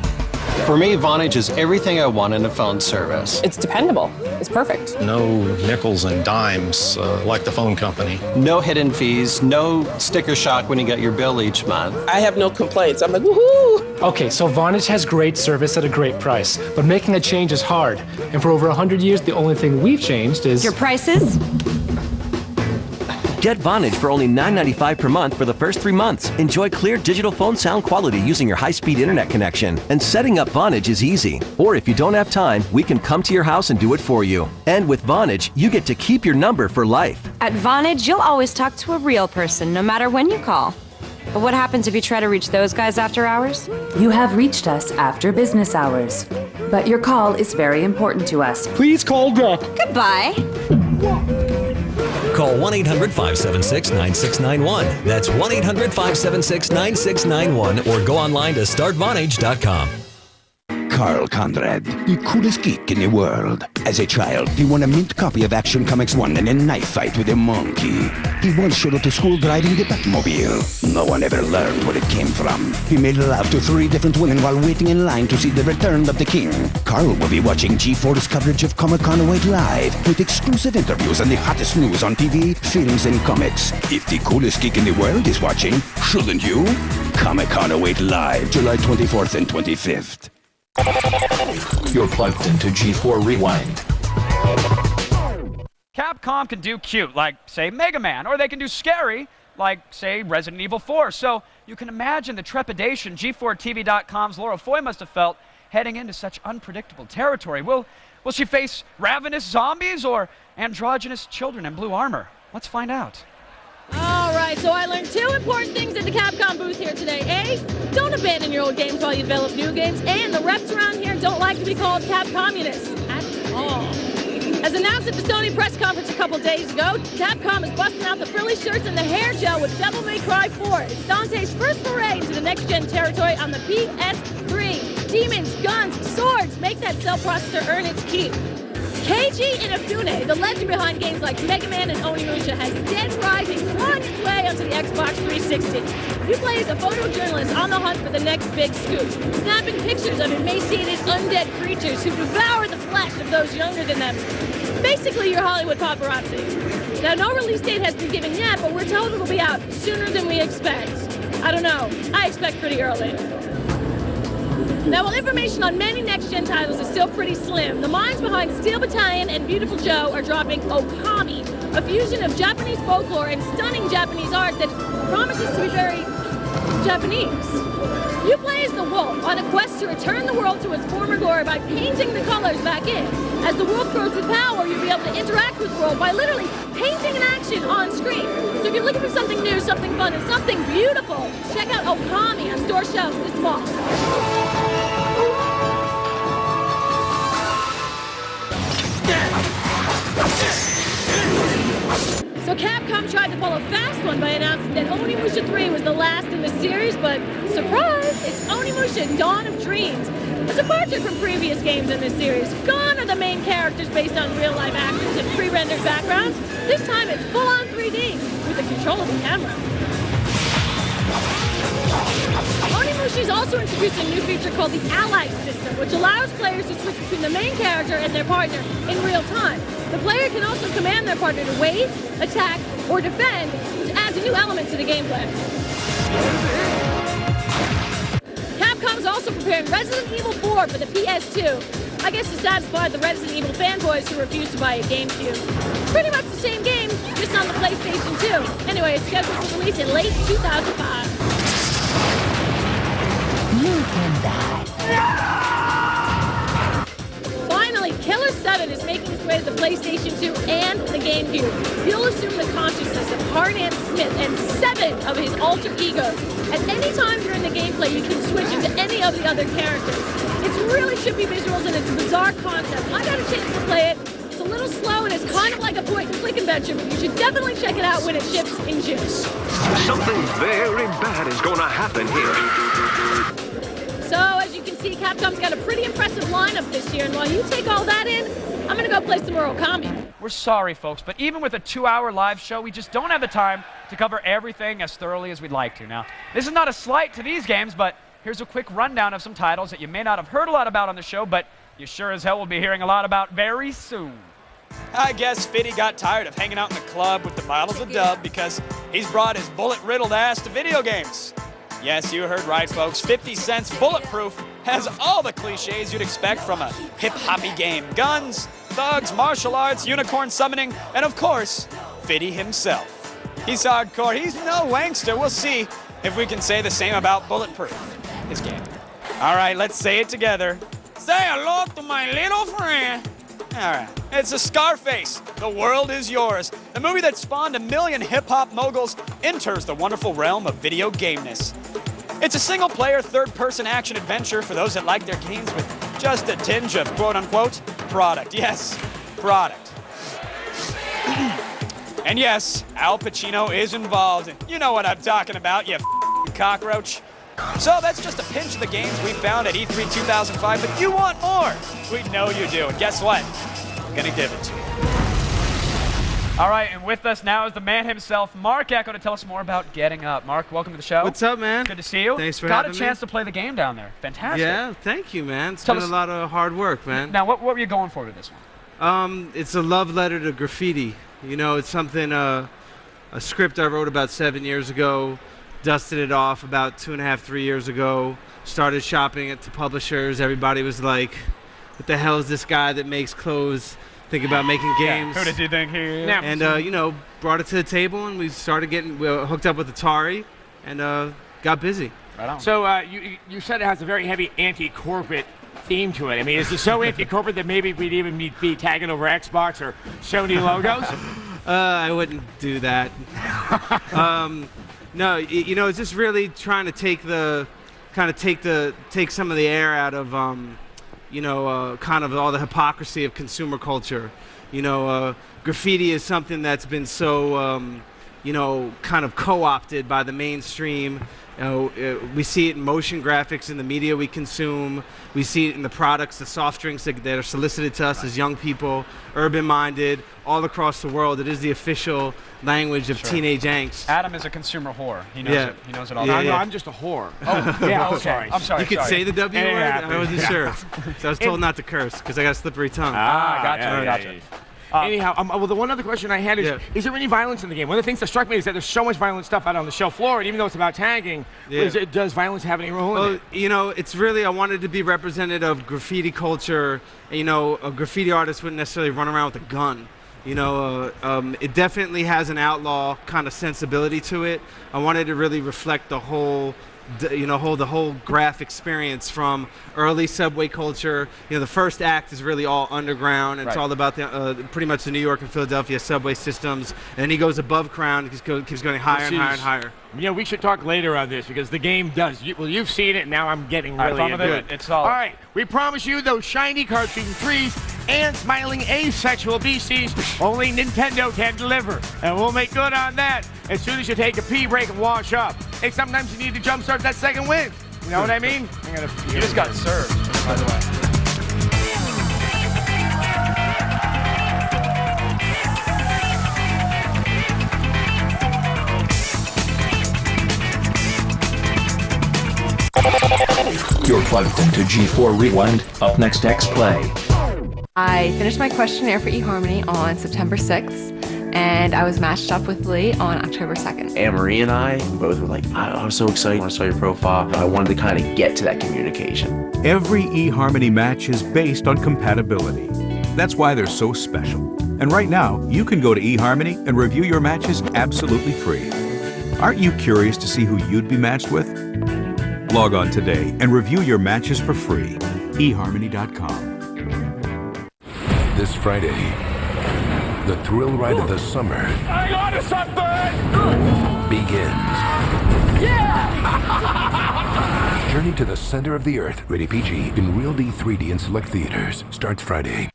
For me, Vonage is everything I want in a phone service. It's dependable. It's perfect. No nickels and dimes like the phone company. No hidden fees, no sticker shock when you get your bill each month. I have no complaints. I'm like, woohoo! Okay, so Vonage has great service at a great price, but making a change is hard. And for over 100 years, the only thing we've changed is... Your prices? Get Vonage for only $9.95 per month for the first 3 months. Enjoy clear digital phone sound quality using your high-speed internet connection. And setting up Vonage is easy. Or if you don't have time, we can come to your house and do it for you. And with Vonage, you get to keep your number for life. At Vonage, you'll always talk to a real person, no matter when you call. But what happens if you try to reach those guys after hours? You have reached us after business hours. But your call is very important to us. Please call back. Goodbye. Call 1-800-576-9691. That's 1-800-576-9691 or go online to startvonage.com. Carl Conrad, the coolest geek in the world. As a child, he won a mint copy of Action Comics 1 in a knife fight with a monkey. He once showed up to school driving the Batmobile. No one ever learned where it came from. He made love to 3 different women while waiting in line to see the return of the king. Carl will be watching G4's coverage of Comic-Con Await Live with exclusive interviews and the hottest news on TV, films, and comics. If the coolest geek in the world is watching, shouldn't you? Comic-Con Await Live, July 24th and 25th. You're plugged into G4 Rewind. Capcom can do cute, like, say, Mega Man, or they can do scary, like, say, Resident Evil 4. So you can imagine the trepidation G4TV.com's Laura Foy must have felt heading into such unpredictable territory. Will she face ravenous zombies or androgynous children in blue armor? Let's find out. All right, so I learned 2 important things at the Capcom booth here today. A, don't abandon your old games while you develop new games. And the reps around here don't like to be called Capcommunists at all. As announced at the Sony press conference a couple days ago, Capcom is busting out the frilly shirts and the hair gel with Devil May Cry 4. It's Dante's first foray into the next-gen territory on the PS3. Demons, guns, swords, make that cell processor earn its keep. Keiji Inafune, the legend behind games like Mega Man and Onimusha, has Dead Rising clawing its way onto the Xbox 360. You play as a photojournalist on the hunt for the next big scoop, snapping pictures of emaciated undead creatures who devour the flesh of those younger than them. Basically, your Hollywood paparazzi. Now, no release date has been given yet, but we're told it'll be out sooner than we expect. I don't know. I expect pretty early. Now, while information on many next-gen titles is still pretty slim, the minds behind Steel Battalion and Beautiful Joe are dropping Okami, a fusion of Japanese folklore and stunning Japanese art that promises to be very Japanese. You play as the wolf on a quest to return the world to its former glory by painting the colors back in. As the wolf grows with power, you'll be able to interact with the world by literally painting an action on screen. So if you're looking for something new, something fun, and something beautiful, check out Okami on store shelves this fall. So Capcom tried to pull a fast one by announcing that Onimusha 3 was the last in the series, but surprise, it's Onimusha Dawn of Dreams. A departure from previous games in this series. Gone are the main characters based on real-life actors and pre-rendered backgrounds. This time it's full-on 3D with a controllable camera. Onimusha's also introduced a new feature called the Ally System, which allows players to switch between the main character and their partner in real time. The player can also command their partner to wave, attack, or defend, which adds a new element to the gameplay. Capcom's also preparing Resident Evil 4 for the PS2. I guess to satisfy the Resident Evil fanboys who refuse to buy a GameCube. Pretty much the same game, just on the PlayStation 2. Anyway, it's scheduled for release in late 2005. You can die. Finally, Killer 7 is making its way to the PlayStation 2 and the GameCube. You'll assume the consciousness of Hard-Ant Smith and 7 of his alter egos. At any time during the gameplay, you can switch into any of the other characters. It's really trippy visuals and it's a bizarre concept. I got a chance to play it. It's a little slow and it's kind of like a point-and-click adventure, but you should definitely check it out when it ships in June. Something very bad is going to happen here. So, as you can see, Capcom's got a pretty impressive lineup this year, and while you take all that in, I'm gonna go play some more Okami. We're sorry, folks, but even with a 2-hour live show, we just don't have the time to cover everything as thoroughly as we'd like to. Now, this is not a slight to these games, but here's a quick rundown of some titles that you may not have heard a lot about on the show, but you sure as hell will be hearing a lot about very soon. I guess Fiddy got tired of hanging out in the club with the bottles of Dub because he's brought his bullet-riddled ass to video games. Yes, you heard right, folks. 50 Cent's Bulletproof has all the cliches you'd expect from a hip-hoppy game. Guns, thugs, martial arts, unicorn summoning, and of course, Fiddy himself. He's hardcore. He's no wankster. We'll see if we can say the same about Bulletproof, his game. All right, let's say it together. Say hello to my little friend. All right, it's a Scarface. The world is yours. The movie that spawned a million hip-hop moguls enters the wonderful realm of video gameness. It's a single-player, third-person action adventure for those that like their games with just a tinge of quote-unquote product. Yes, product. And yes, Al Pacino is involved. You know what I'm talking about, you f***ing cockroach. So that's just a pinch of the games we found at E3 2005, but you want more. We know you do, and guess what? I'm gonna give it to you. All right, and with us now is the man himself, Mark Ecko, to tell us more about Getting Up. Mark, welcome to the show. What's up, man? Good to see you. Thanks for having me. Got a chance to play the game down there. Fantastic. Yeah, thank you, man. It's been a lot of hard work, man. Now, what were you going for with this one? It's a love letter to graffiti. You know, it's something, a script I wrote about 7 years ago, dusted it off about 2.5, 3 years ago, started shopping it to publishers. Everybody was like, what the hell is this guy that makes clothes think about making games? Yeah, who does he think he is? And, you know, brought it to the table, and we started getting hooked up with Atari and got busy. Right on. So you said it has a very heavy anti-corporate theme to it. I mean, is it so anti-corporate that maybe we'd even be tagging over Xbox or Sony logos? I wouldn't do that. No, you know, it's just really trying to take take some of the air out of, you know, kind of all the hypocrisy of consumer culture. Graffiti is something that's been so, kind of co-opted by the mainstream. We see it in motion graphics in the media we consume. We see it in the products, the soft drinks that are solicited to us as young people, urban-minded, all across the world. It is the official language of teenage angst. Adam is a consumer whore. He knows it. He knows it all. No, I'm just a whore. Oh, yeah, okay. I'm sorry. You could say the W word? I wasn't sure. So I was told not to curse because I got a slippery tongue. Gotcha. Anyhow, well, the one other question I had is there any violence in the game? One of the things that struck me is that there's so much violent stuff out on the show floor, and even though it's about tagging, does violence have any role in it? It's really, I wanted to be representative of graffiti culture. A graffiti artist wouldn't necessarily run around with a gun. It definitely has an outlaw kind of sensibility to it. I wanted to really reflect the whole graph experience from early subway culture. The first act is really all underground. And It's all about pretty much the New York and Philadelphia subway systems. And then he goes above ground, keeps going higher and higher and higher. We should talk later on this because the game does. You've seen it, and now I'm getting really into it. It's solid. All right, we promise you those shiny cartoon trees and smiling asexual beasties. Only Nintendo can deliver, and we'll make good on that as soon as you take a pee break and wash up. Hey, sometimes you need to jumpstart that second win. You know what I mean? You just got served, by the way. You're plugged into G4 Rewind. Up next, X-Play. I finished my questionnaire for eHarmony on September 6th, and I was matched up with Lee on October 2nd. Anne-Marie and I both were like, I was so excited when I saw your profile. I wanted to kind of get to that communication. Every eHarmony match is based on compatibility. That's why they're so special. And right now, you can go to eHarmony and review your matches absolutely free. Aren't you curious to see who you'd be matched with? Log on today and review your matches for free. eHarmony.com. This Friday, the thrill ride of the summer I got something! begins. Yeah! Journey to the center of the earth, rated PG, in Real D 3D in select theaters, starts Friday.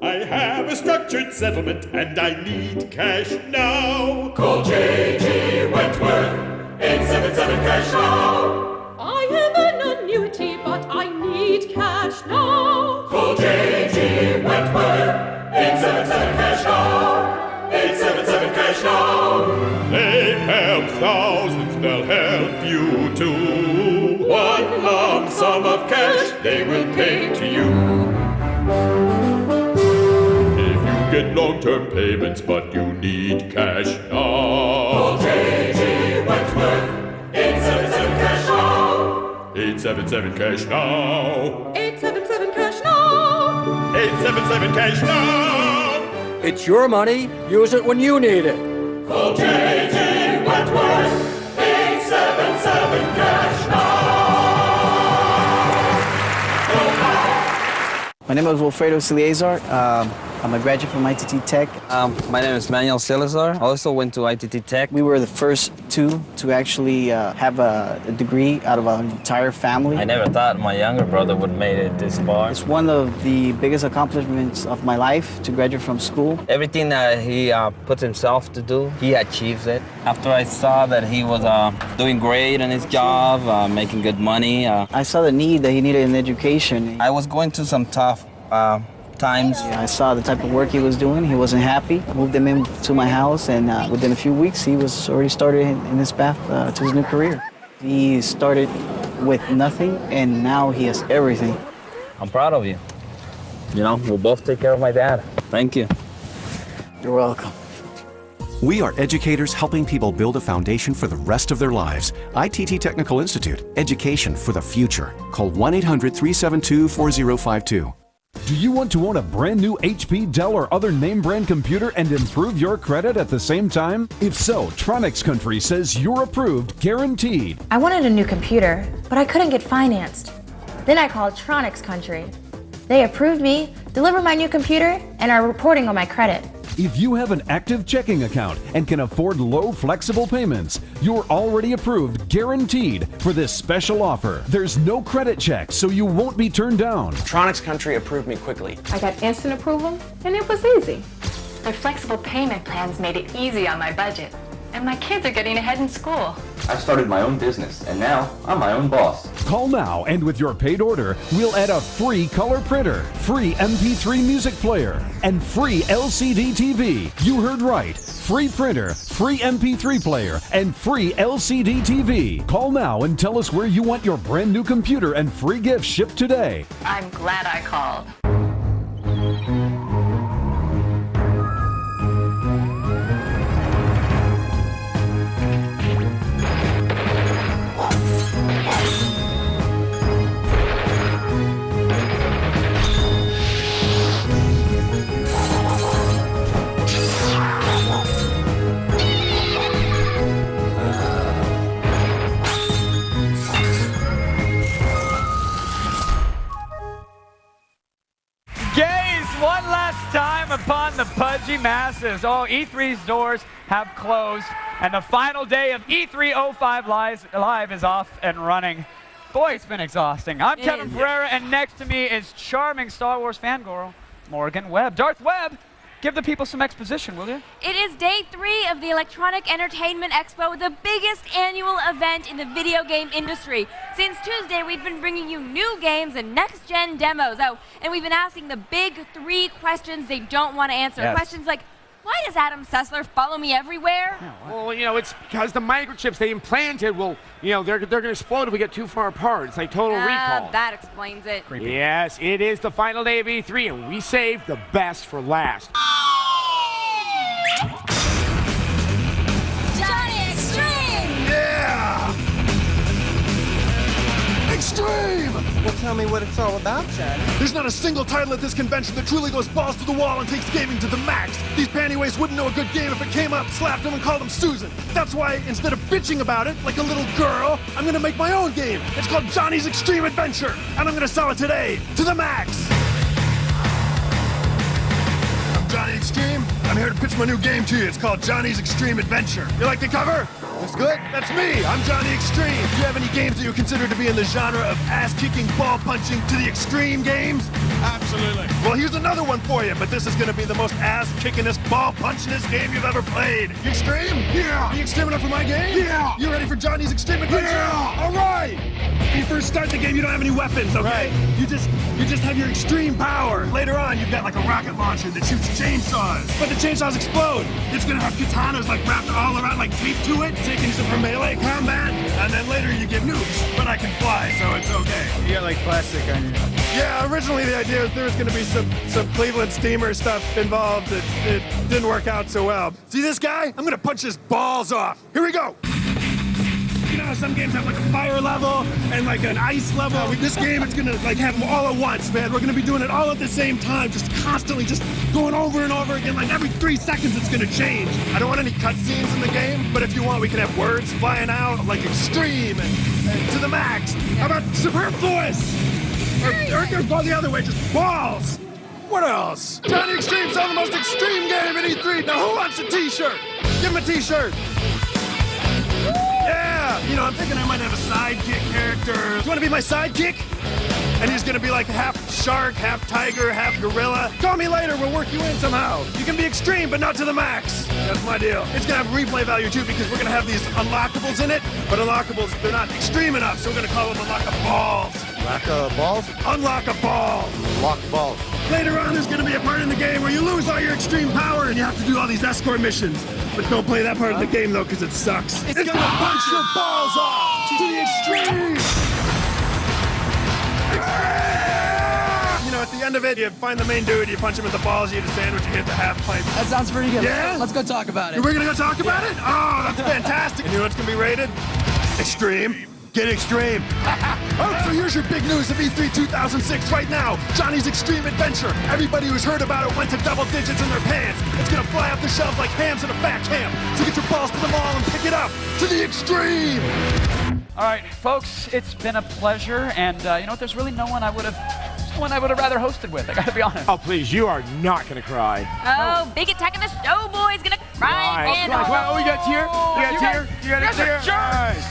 I have a structured settlement and I need cash now. Call J.G. Wentworth. 877 cash now. I have an annuity, but I need cash now. Call J.G. Wentworth. 877 cash now. 877 cash now. They've helped thousands, they'll help you too. One lump sum of cash they will pay to you. If you get long-term payments, but you need cash now. Call J.G. Wentworth. 877 cash now. 877 cash now. 877 cash now. 877 cash now. It's your money. Use it when you need it. Call J.G. Wentworth. 877 cash now. My name is Wilfredo Celeazar. I'm a graduate from ITT Tech. My name is Manuel Salazar. I also went to ITT Tech. We were the first two to actually have a degree out of our entire family. I never thought my younger brother would made it this far. It's one of the biggest accomplishments of my life to graduate from school. Everything that he put himself to do, he achieves it. After I saw that he was doing great in his job, making good money. I saw the need that he needed in education. I was going through some tough times. Yeah, I saw the type of work he was doing. He wasn't happy. I moved him into my house, and within a few weeks, he was already started in his path to his new career. He started with nothing, and now he has everything. I'm proud of you. We'll both take care of my dad. Thank you. You're welcome. We are educators helping people build a foundation for the rest of their lives. ITT Technical Institute, education for the future. Call 1-800-372-4052. Do you want to own a brand new HP, Dell, or other name brand computer and improve your credit at the same time? If so, Tronics Country says you're approved, guaranteed. I wanted a new computer, but I couldn't get financed. Then I called Tronics Country. They approved me, delivered my new computer, and are reporting on my credit. If you have an active checking account and can afford low, flexible payments, you're already approved, guaranteed, for this special offer. There's no credit check, so you won't be turned down. Tronics Country approved me quickly. I got instant approval, and it was easy. Their flexible payment plans made it easy on my budget. And my kids are getting ahead in school. I started my own business, and now I'm my own boss. Call now, and with your paid order, we'll add a free color printer, free MP3 music player, and free LCD TV. You heard right. Free printer, free MP3 player, and free LCD TV. Call now and tell us where you want your brand new computer and free gifts shipped today. I'm glad I called. One last time upon the pudgy masses. Oh, E3's doors have closed, and the final day of E3 05 Live is off and running. Boy, it's been exhausting. I'm Kevin Pereira, and next to me is charming Star Wars fangirl, Morgan Webb. Darth Webb, give the people some exposition, will you? It is day 3 of the Electronic Entertainment Expo, the biggest annual event in the video game industry. Since Tuesday, we've been bringing you new games and next-gen demos. Oh, and we've been asking the big 3 questions they don't want to answer. Yes. Questions like, why does Adam Sessler follow me everywhere? Well, you know, it's because the microchips they implanted will, you know, they're going to explode if we get too far apart. It's like Total Recall. That explains it. Creepy. Yes, it is the final day of E3, and we saved the best for last. Johnny Extreme! Yeah! Extreme! Well, tell me what it's all about, Chad. There's not a single title at this convention that truly goes balls to the wall and takes gaming to the max. These pantyweights wouldn't know a good game if it came up, slapped them, and called them Susan. That's why, instead of bitching about it like a little girl, I'm gonna make my own game. It's called Johnny's Extreme Adventure, and I'm gonna sell it today to the max. I'm Johnny Extreme. I'm here to pitch my new game to you. It's called Johnny's Extreme Adventure. You like the cover? Looks good. That's me. I'm Johnny Extreme. Do you have any games that you consider to be in the genre of ass-kicking, ball-punching to the extreme games? Absolutely. Well, here's another one for you, but this is going to be the most ass-kickingest, ball-punchingest game you've ever played. You extreme? Yeah. You extreme enough for my game? Yeah. You ready for Johnny's Extreme Adventure? Yeah. All right. When you first start the game, you don't have any weapons, okay? Right. You just have your extreme power. Later on, you've got like a rocket launcher that shoots chainsaws. But the chainsaws explode. It's gonna have katanas like wrapped all around like tape to it, taking you for melee combat. And then later you get nukes, but I can fly, so it's okay. You got like plastic on you. Yeah, originally the idea was there was gonna be some Cleveland steamer stuff involved. It didn't work out so well. See this guy? I'm gonna punch his balls off. Here we go. You know, some games have like a fire level and like an ice level. With this game, it's gonna like have them all at once, man. We're gonna be doing it all at the same time, just constantly, just going over and over again. Like every 3 seconds, it's gonna change. I don't want any cutscenes in the game, but if you want, we can have words flying out like extreme and to the max. How about superfluous? Or go the other way, just balls. What else? Johnny Extreme's on the most extreme game at E3. Now, who wants a T-shirt? Give him a T-shirt. Yeah! You know, I'm thinking I might have a sidekick character. Do you want to be my sidekick? And he's gonna be like half shark, half tiger, half gorilla. Call me later, we'll work you in somehow. You can be extreme, but not to the max. That's my deal. It's gonna have replay value too, because we're gonna have these unlockables in it, but unlockables, they're not extreme enough, so we're gonna call them unlockaballs. Balls? Unlockaballs. Lock balls. Later on, there's gonna be a part in the game where you lose all your extreme power and you have to do all these escort missions. But don't play that part of the game though, because it sucks. It's gonna punch your balls off to the extreme. You know, at the end of it, you find the main dude, you punch him in the balls, you eat a sandwich, you hit the half pipe. That sounds pretty good. Yeah? Let's go talk about it. We're gonna go talk about it? Oh, that's fantastic. And you know what's gonna be rated? Extreme. Get extreme. Oh, so here's your big news of E3 2006 right now. Johnny's Extreme Adventure. Everybody who's heard about it went to double digits in their pants. It's gonna fly off the shelves like hams in a fat camp. So get your balls to the mall and pick it up to the extreme. All right, folks, it's been a pleasure. And you know what? There's really no one I would have one I would have rather hosted with, I gotta be honest. Oh, please, you are not going to cry. Oh, big attack on the show, boys. Gonna cry again. Come on. Oh, you got a tear? You got a tear? You got a tear? Nice.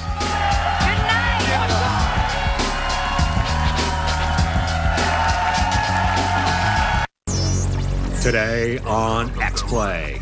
Today on X-Play.